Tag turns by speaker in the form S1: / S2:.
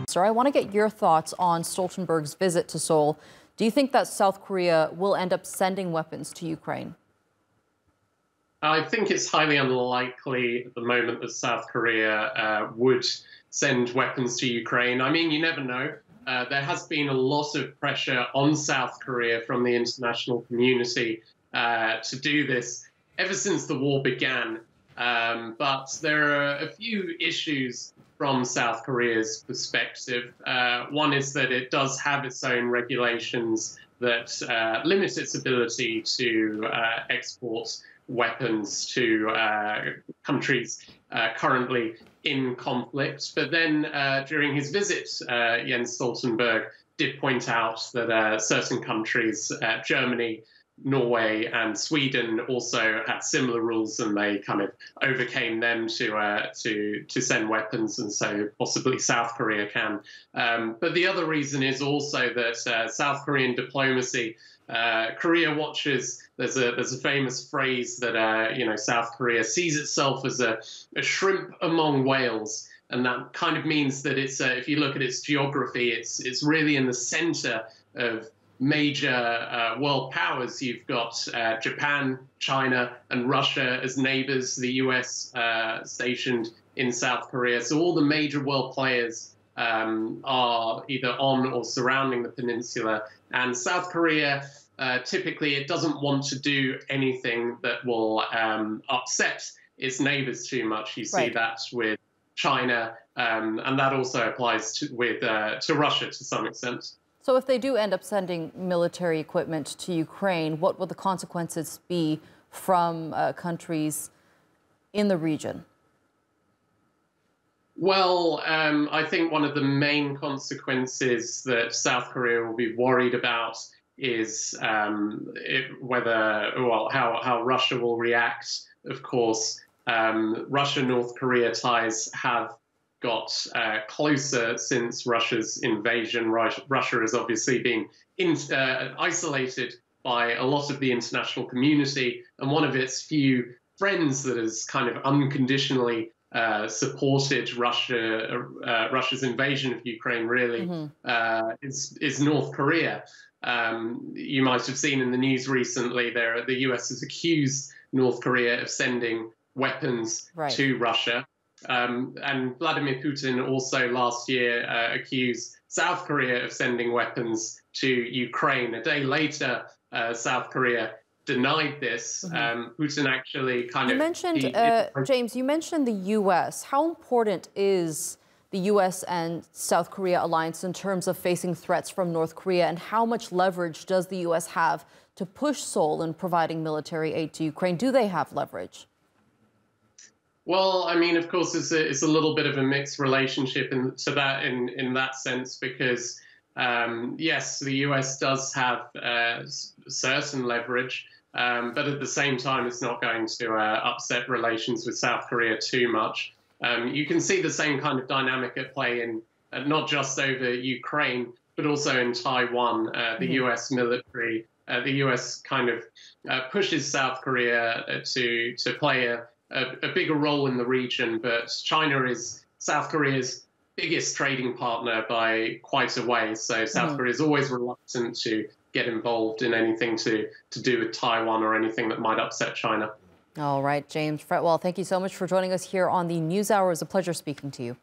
S1: Sir, I want to get your thoughts on Stoltenberg's visit to Seoul. Do you think that South Korea will end up sending weapons to Ukraine?
S2: I think it's highly unlikely at the moment that South Korea would send weapons to Ukraine. I mean, you never know. There has been a lot of pressure on South Korea from the international community to do this ever since the war began. But there are a few issues from South Korea's perspective. One is that it does have its own regulations that limit its ability to export weapons to countries currently in conflict. But then during his visit, Jens Stoltenberg did point out that certain countries, Germany, Norway and Sweden, also had similar rules, and they kind of overcame them to send weapons, and so possibly South Korea can. But the other reason is also that South Korean diplomacy, Korea watches. There's a famous phrase that South Korea sees itself as a shrimp among whales, and that kind of means that it's if you look at its geography, it's really in the center of major world powers. You've got Japan, China, and Russia as neighbors, the US stationed in South Korea. So all the major world players are either on or surrounding the peninsula. And South Korea, typically, it doesn't want to do anything that will upset its neighbors too much. You see that with China, and that also applies to Russia to some extent.
S1: So if they do end up sending military equipment to Ukraine, what will the consequences be from countries in the region?
S2: Well, I think one of the main consequences that South Korea will be worried about is how Russia will react. Of course, Russia-North Korea ties have got closer since Russia's invasion. Russia has obviously been isolated by a lot of the international community, and one of its few friends that has kind of unconditionally supported Russia's invasion of Ukraine, really, is North Korea. You might have seen in the news recently the US has accused North Korea of sending weapons to Russia. And Vladimir Putin also last year accused South Korea of sending weapons to Ukraine. A day later, South Korea denied this. Putin actually kind of...
S1: You mentioned, James, you mentioned the U.S. How important is the U.S. and South Korea alliance in terms of facing threats from North Korea, and how much leverage does the U.S. have to push Seoul in providing military aid to Ukraine? Do they have leverage?
S2: Well, I mean, of course, it's a little bit of a mixed relationship in that sense, because yes, the US does have certain leverage, but at the same time, it's not going to upset relations with South Korea too much. You can see the same kind of dynamic at play in not just over Ukraine, but also in Taiwan. The US military, the US kind of pushes South Korea to play a bigger role in the region, but China is South Korea's biggest trading partner by quite a way. So South Korea is always reluctant to get involved in anything to do with Taiwan or anything that might upset China.
S1: All right, James Fretwell, thank you so much for joining us here on the NewsHour. It was a pleasure speaking to you.